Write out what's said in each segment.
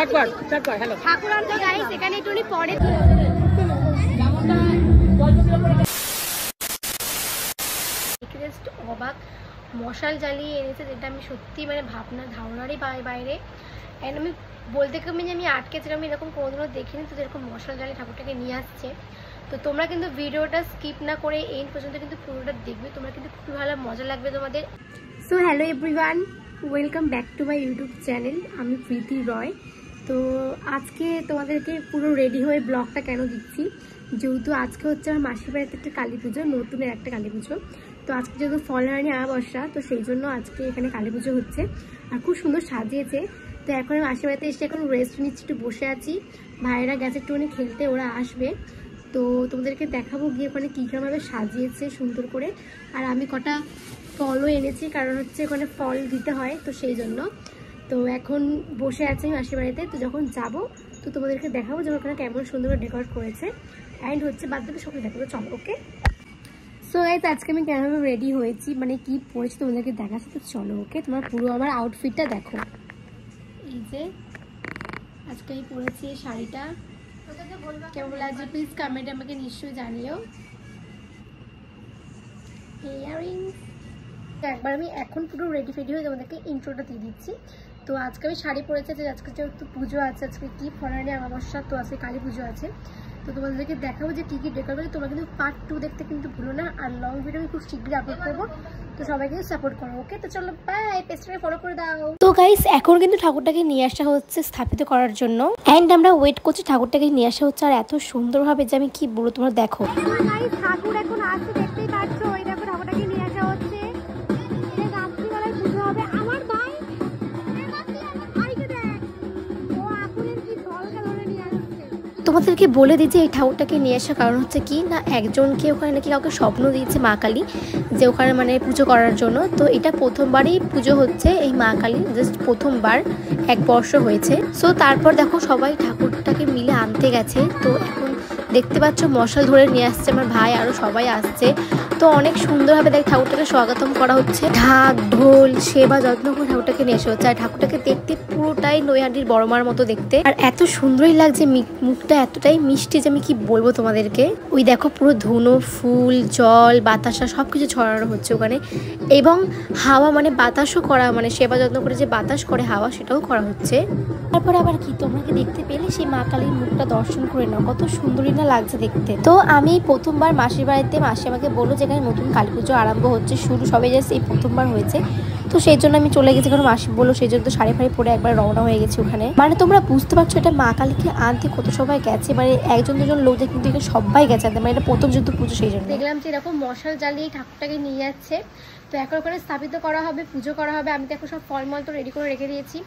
ঠাকুরান তো গাইস এখানে একটু পরে অবাক মশাল জ্বালিয়ে এনেছে, যেটা আমি সত্যি মানে ভাবনা ধারণারই বাইরে। অ্যান্ড আমি বলতে কমে যে আমি আটকেছিলাম, আমি এরকম কোনোদিনও দেখিনি তো যেরকম মশাল জ্বালিয়ে ঠাকুরটাকে নিয়ে আসছে। তো তোমরা কিন্তু ভিডিওটা স্কিপ না করে এন্ড পর্যন্ত কিন্তু পুরোটা দেখবে, তোমরা কিন্তু খুবই ভালো মজা লাগবে তোমাদের। So hello everyone, welcome back to my YouTube channel. আমি প্রীতি রয়। তো আজকে তোমাদেরকে পুরো রেডি হয়ে ব্লগটা কেন দিচ্ছি, যেহেতু আজকে হচ্ছে আমার মাসির বাড়িতে একটা কালী পুজো, নতুনের একটা কালী পুজো। তো আজকে যেহেতু ফলহারি আমাবস্যা, তো সেই জন্য আজকে এখানে কালী পুজো হচ্ছে আর খুব সুন্দর সাজিয়েছে। তো এখন আমি মাসির বাড়িতে এসে এখন রেস্ট নিচ্ছি, একটু বসে আছি। ভাইয়েরা গেছে একটুখানি খেলতে, ওরা আসবে। তো তোমাদেরকে দেখাবো গিয়ে ওখানে কী কীভাবে সাজিয়েছে সুন্দর করে। আর আমি কটা ফলও এনেছি, কারণ হচ্ছে ওখানে ফল দিতে হয়, তো সেই জন্য। তো এখন বসে আছি মাসির বাড়িতে, তো যখন যাব তো তোমাদেরকে দেখাবো যে ওখানে কেমন সুন্দর করে ডেকোরেট করেছে। অ্যান্ড হচ্ছে বাদ বাকি সবাই দেখাবো, চলো ওকে। সো গাইস আজকে আমি কেমন রেডি হয়েছি, মানে কি পরেছি তোমাদেরকে দেখাচ্ছি, তো চলো ওকে। তোমার পুরো আমার আউটফিটটা দেখো। এই যে আজকে আমি পরেছি এই শাড়িটা, কেমন লাগছে প্লিজ কমেন্টে আমাকে নিশ্চয়ই জানিও। ইয়াররিংস একবার আমি এখন পুরো রেডি ফেডি হয়ে তোমাদেরকে ইন্ট্রোটা দিয়ে দিচ্ছি। তো আজকে আমি শাড়ি পরেছি, যে আজকে যেহেতু পুজো আছে, আজকে কি ফলহারি আমাবস্যা, তো আজকে কালী পুজো আছে। তো তোমাদেরকে দেখাবো যে কী কী ডেকোরেট করে। তোমরা কিন্তু পার্ট 2 দেখতে কিন্তু ভুলো না, আর লং ভিডিও আমি খুব শীঘ্রই আপলোড করবো। তো সবাই কিন্তু সাপোর্ট করো ওকে। তো চলো বাই, পেজটাকে ফলো করে দাও। তো গাইস এখন কিন্তু ঠাকুরটাকে নিয়ে আসা হচ্ছে স্থাপিত করার জন্য, অ্যান্ড আমরা ওয়েট করছি ঠাকুরটাকে নিয়ে আসা হচ্ছে, আর এত সুন্দরভাবে যে আমি কি বলবো তোমরা দেখো। ঠাকুর এখন আসছে, দেখতেই পাচ্ছ। এই দেখো ঠাকুরটাকে নিয়ে আসা হচ্ছে, রাত্রিবেলায় পুজো হবে। আমার ভাই তোমাদেরকে বলে দিচ্ছি এই ঠাকুরটাকে নিয়ে আসার কারণ হচ্ছে কি না, একজনকে ওখানে নাকি কাউকে স্বপ্ন দিয়েছে মা কালী, যে ওখানে মানে পুজো করার জন্য। তো এটা প্রথমবারই পুজো হচ্ছে এই মা কালী, জাস্ট প্রথমবার, 1 বর্ষ হয়েছে। সো তারপর দেখো সবাই ঠাকুরটাকে মিলে আনতে গেছে। তো এখন দেখতে পাচ্ছ মশাল ধরে নিয়ে আসছে আমার ভাই, আরও সবাই আসছে। তো অনেক সুন্দরভাবে দেখ ঠাকুরটাকে স্বাগতম করা হচ্ছে, ঢাক ঢোল সেবা যত্ন করে ঠাকুরটাকে নিয়ে এসে হচ্ছে। আর ঠাকুরটাকে দেখতে পুরোটাই নৈহাটির বড় মার মতো দেখতে, আর এত সুন্দরই লাগছে, মুখটা এতটাই মিষ্টি যে আমি কি বলবো তোমাদেরকে। ওই দেখো পুরো ধুনো, ফুল, জল, বাতাসা সবকিছু ছড়ানো হচ্ছে ওখানে, এবং হাওয়া মানে বাতাসও করা, মানে সেবা যত্ন করে যে বাতাস করে হাওয়া, সেটাও করা হচ্ছে। তারপর আবার কি তোমরা কি দেখতে পেলে সেই মা কালীর মুখটা দর্শন করে নাও, কত সুন্দরই না লাগছে দেখতে। তো আমি প্রথমবার মাসির বাড়িতে, মাসি আমাকে বললো যেখানে নতুন কালী পুজো আরম্ভ হচ্ছে, শুরু সবাই জাস্ট এই প্রথমবার হয়েছে। তো সেই জন্য আমি চলে গেছি, কারণ মাসি বললো, সেই জন্য তো শাড়ি ফাড়ি পরে একবার রওনা হয়ে গেছি ওখানে। মানে তোমরা বুঝতে পারছো এটা মা কালীকে আনতে কত সবাই গেছে, মানে 1-2 জন লোকদের কিন্তু এখানে সবাই গেছে আনতে, মানে এটা প্রথম যেহেতু পুজো সেই জন্য। দেখলাম যে এরকম মশাল জ্বালিয়ে ঠাকুরটাকে নিয়ে যাচ্ছে। তো এখন ওখানে স্থাপিত করা হবে, পুজো করা হবে। আমি তো এখন সব ফলমল তো রেডি করে রেখে দিয়েছি।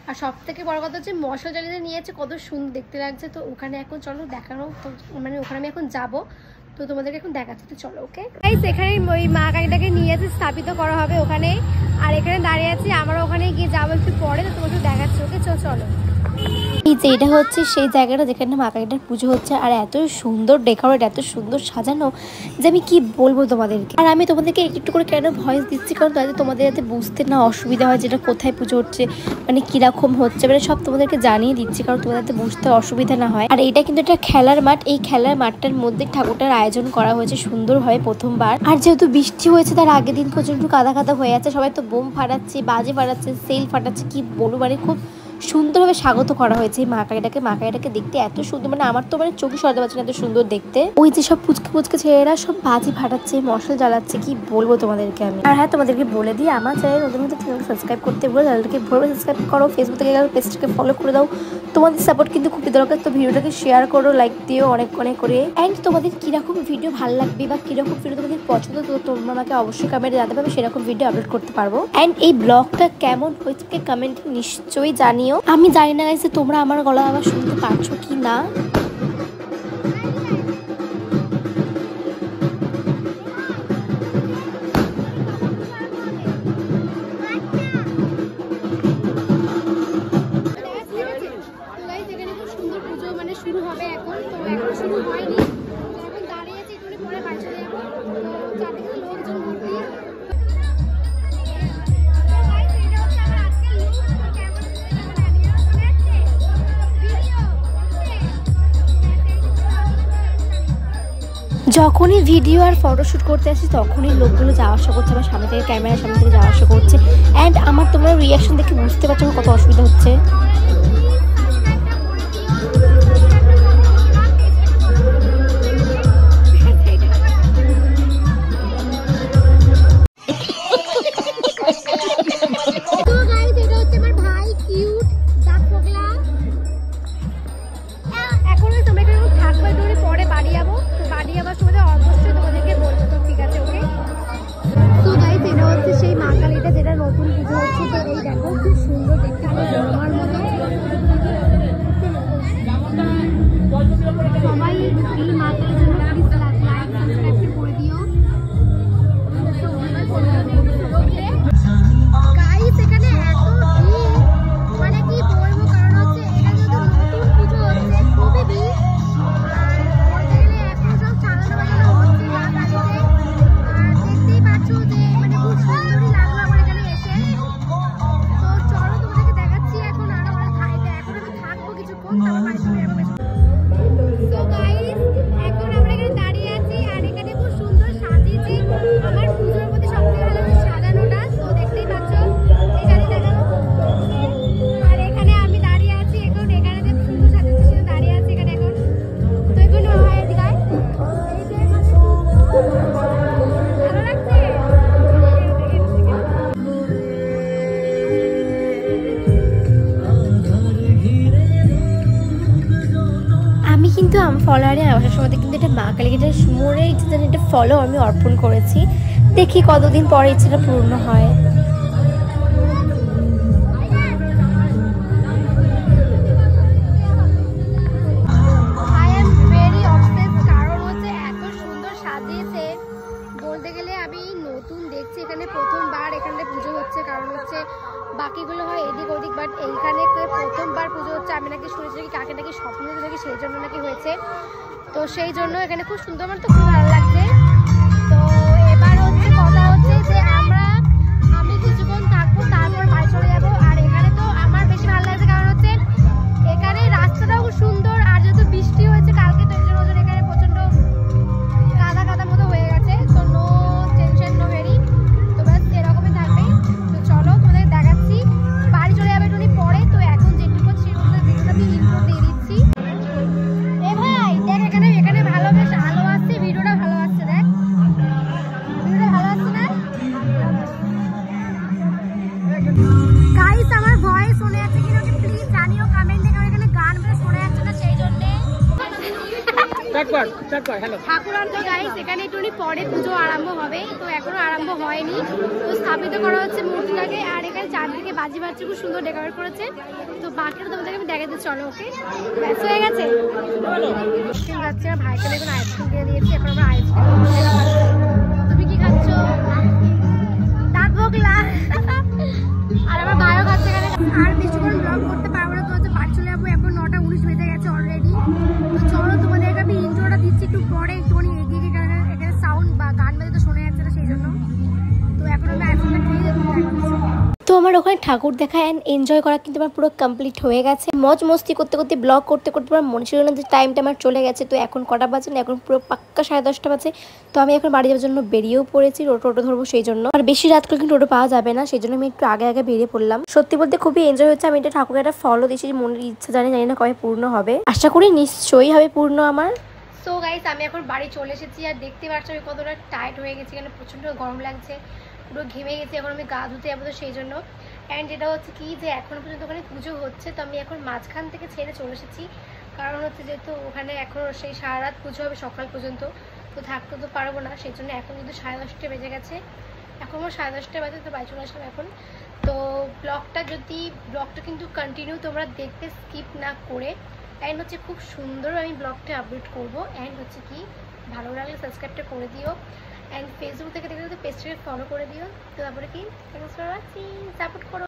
আর সব থেকে বড় কথা হচ্ছে মশাল জ্বালিয়ে নিয়ে যাচ্ছে, কত সুন্দর দেখতে লাগছে। তো ওখানে এখন চলো দেখানো, তো মানে ওখানে আমি এখন যাবো, তো তোমাদেরকে এখন দেখাচ্ছি, তো চলো ওকে। এখানে ওই মা কালীটাকে নিয়ে যাচ্ছে, স্থাপিত করা হবে ওখানে। আর এখানে দাঁড়িয়ে আছি, আমরা ওখানে গিয়ে যাবো একটু পরে, তো তোমাকে দেখাচ্ছি ওকে। চলো। এই যে এটা হচ্ছে সেই জায়গাটা যেখানে মা কালীটার পুজো হচ্ছে, আর এত সুন্দর ডেকোরেট, এত সুন্দর সাজানো যে আমি কি বলবো তোমাদেরকে। আর আমি তোমাদেরকে একটু করে কেন ভয়েস দিচ্ছি, কারণ তাহলে তোমাদের যাতে বুঝতে না অসুবিধা হয় যেটা কোথায় পুজো হচ্ছে, মানে কিরকম হচ্ছে, মানে সব তোমাদেরকে জানিয়ে দিচ্ছি, কারণ তোমাদের যাতে বুঝতে অসুবিধা না হয়। আর এটা কিন্তু একটা খেলার মাঠ, এই খেলার মাঠটার মধ্যে ঠাকুরটার আয়োজন করা হয়েছে সুন্দরভাবে প্রথমবার। আর যেহেতু বৃষ্টি হয়েছে তার আগের দিন পর্যন্ত কাদা কাদা হয়ে আছে, সবাই তো বোম ফাটাচ্ছে, বাজে ফাটাচ্ছে, সেল ফাটাচ্ছে, কি বলবো, মানে খুব সুন্দরভাবে স্বাগত করা হয়েছে এই মা কালীটাকে দেখতে এত সুন্দর, মানে আমার তো মানে চোখে সরাতে পারছে না, এত সুন্দর দেখতে। ওই যে সব পুচকে পুচকে ছেলেরা সব বাজি ফাটাচ্ছে, মশাল জ্বালাচ্ছে, কি বলবো তোমাদেরকে আমি। আর হ্যাঁ তোমাদেরকে বলে দিই, আমার চ্যানেল নতুন নতুন চ্যানেল সাবস্ক্রাইব করতে বলে চ্যানেলটাকে ভরে সাবস্ক্রাইব করো, ফেসবুক থেকে গেলে পেজটাকে ফলো করে দাও। তোমাদের সাপোর্ট কিন্তু খুবই দরকার, তো ভিডিওটাকে শেয়ার করো, লাইক দিও অনেক অনেক করে। অ্যান্ড তোমাদের কিরকম ভিডিও ভালো লাগবে বা কিরকম ভিডিও তোমাদের পছন্দ, তো তোমরা আমাকে অবশ্যই কমেন্টে জানাতে পারবে, সেরকম ভিডিও আপলোড করতে পারবো। অ্যান্ড এই ব্লগটা কেমন হয়েছে কমেন্টে নিশ্চয়ই জানিও। আমি জানি না গাইস তোমরা আমার গলা আবার শুনতে পারছো কি না। শুরু হবে এখন, তো এখন শুরু হয়নি, এখন দাঁড়িয়ে আছি, একটু পরে বাড়ি চলে যাবো। চারদিকে লোকজন ভর্তি। যখনই ভিডিও আর ফটোশ্যুট করতে আসি তখনই লোকগুলো যাওয়া আসা করছে, আমার সামনে থেকে ক্যামেরার সামনে থেকে যাওয়া আসা করছে। অ্যান্ড আমার তোমরা রিয়াকশন দেখে বুঝতে পারছো আমার কত অসুবিধা হচ্ছে। কিন্তু আমি ফলোয়ারে আসার সময় কিন্তু এটা মা কালীকে মোড়ে একটা ফলো আমি অর্পণ করেছি। দেখি কতদিন পরে ইচ্ছেটা পূর্ণ হয়। বলতে গেলে আমি নতুন দেখছি, এখানে প্রথমবার এখানে পুজো হচ্ছে, কারণ হচ্ছে বাকিগুলো হয় এদিক ওদিক, বাট এইখানে প্রথমবার পুজো হচ্ছে। আমি নাকি শুনেছি নাকি কাকে নাকি স্বপ্ন নাকি সেই জন্য নাকি হয়েছে, তো সেই জন্য এখানে খুব সুন্দর, আমার তো খুব ভালো লাগছে। তো এবার হচ্ছে কথা হচ্ছে যে আমি কিছুক্ষণ থাকবো, তারপর বাড়ি চলে যাবো। আর এখানে তো আমার বেশি ভালো লাগছে, কারণ হচ্ছে এখানে রাস্তাটাও খুব সুন্দর, আর যেহেতু বৃষ্টি হয়েছে কালকে, তো এই জন্য এখানে প্রচন্ড কাদা কাদা মতো হয়ে গেছে। তো নো টেনশন, নো ভেরি, তো ব্যাস এরকমই থাকবে। তো চলো তোমাদের দেখাচ্ছি, বাড়ি চলে যাবে একটু পরে। তো এখন যেটুকু ভিডিওটা ইন্ট্রো দিয়ে দিচ্ছি। এ ভাই দেখ, এখানে ভালো বেশ আলো আসছে, ভিডিওটা ভালো আসছে, দেখ ভিডিওটা ভালো আসছে না গাইস? আমার ভয়েস শুনে যাচ্ছে কিনা প্লিজ জানিও কমেন্টে, কারণ এখানে গান বেশ শোনা যাচ্ছে না, সেই জন্য ঠাকুরান্ত গাইস এখানে একটু পরে পুজো আরম্ভ হবে, তো এখনো আরম্ভ হয়নি। তো স্থাপিত করা হচ্ছে মূর্তিটাকে, আর এখানে চারদিকে বাজি বাচ্চা খুব সুন্দর ডেকোরেট করেছে। তো বাকিটা তোমাদেরকে আমি দেখাতে, চলো। ওকে, ব্যাস হয়ে গেছে। আইসক্রিম খাচ্ছি, আমার ভাইকে এখন আইসক্রিম কিনে দিয়েছি, এখন আমরা আইসক্রিম। তুমি কি খাচ্ছ? দাঁত ভোগলা। আর আমার ভাইও খাচ্ছে এখানে। আর বেশিক্ষণ ব্লগ করতে পারবো না, তো হচ্ছে বাড়ি চলে যাবো, এখন 9:19 বেজে গেছে অলরেডি। তো চলো তোমাদেরকে আমি ইন্ট্রোটা দিচ্ছি একটু পরে, একটুখানি এগিয়ে গিয়ে, কারণ এখানে সাউন্ড বা গান বাজে তো শোনা যাচ্ছে না, সেই জন্য। তো এখন আমি আইসক্রিমটা খেয়ে যাবো। তো আমার ওখানে ঠাকুর দেখা অ্যান্ড এনজয় করা কিন্তু আমার পুরো কমপ্লিট হয়ে গেছে। মজ মস্তি করতে করতে ব্লগ করতে করতে আমার মনে ছিল না যে টাইমটা আমার চলে গেছে। তো এখন কটা বাজে না, এখন পুরো পাক্কা 10:30 বাজে। তো আমি এখন বাড়ি যাওয়ার জন্য বেরিয়েও পড়েছি, টোটো ধরবো সেই জন্য। আর বেশি রাত করে কিন্তু টোটো পাওয়া যাবে না, সেই জন্য আমি একটু আগে আগে বেরিয়ে পড়লাম। সত্যি বলতে খুবই এনজয় হচ্ছে। আমি এটা ঠাকুরের একটা ফলো দিয়েছি, মনের ইচ্ছা জানি না কবে পূর্ণ হবে, আশা করি নিশ্চয়ই হবে পূর্ণ আমার। সো গাইস আমি এখন বাড়ি চলে এসেছি, আর দেখতে পাচ্ছ আমি কতটা টায়ার্ড হয়ে গেছি, কারণ প্রচণ্ড গরম লাগছে, পুরো ঘেমে গেছি। এখন আমি গা ধুতে যাবো, তো সেই জন্য। অ্যান্ড এটা হচ্ছে কি যে এখনও পর্যন্ত ওখানে পুজো হচ্ছে, তো আমি এখন মাঝখান থেকে ছেড়ে চলে এসেছি, কারণ হচ্ছে যেহেতু ওখানে এখনও সেই সারা রাত পুজো হবে সকাল পর্যন্ত, তো থাকতে তো পারবো না, সেই জন্য এখন কিন্তু 10:30 বেজে গেছে, এখন আমার 10:30 বাজে, তো বাড়ি চলে আসলাম এখন। তো ব্লগটা কিন্তু কন্টিনিউ তোমরা দেখতে, স্কিপ না করে। অ্যান্ড হচ্ছে খুব সুন্দর আমি ব্লগটা আপলোড করবো। অ্যান্ড হচ্ছে কি ভালো লাগলে সাবস্ক্রাইবটা করে দিও, অ্যান্ড ফেসবুক থেকে দেখলে তো পেজটাকে ফলো করে দিও। তো তারপরে কি সাপোর্ট করো।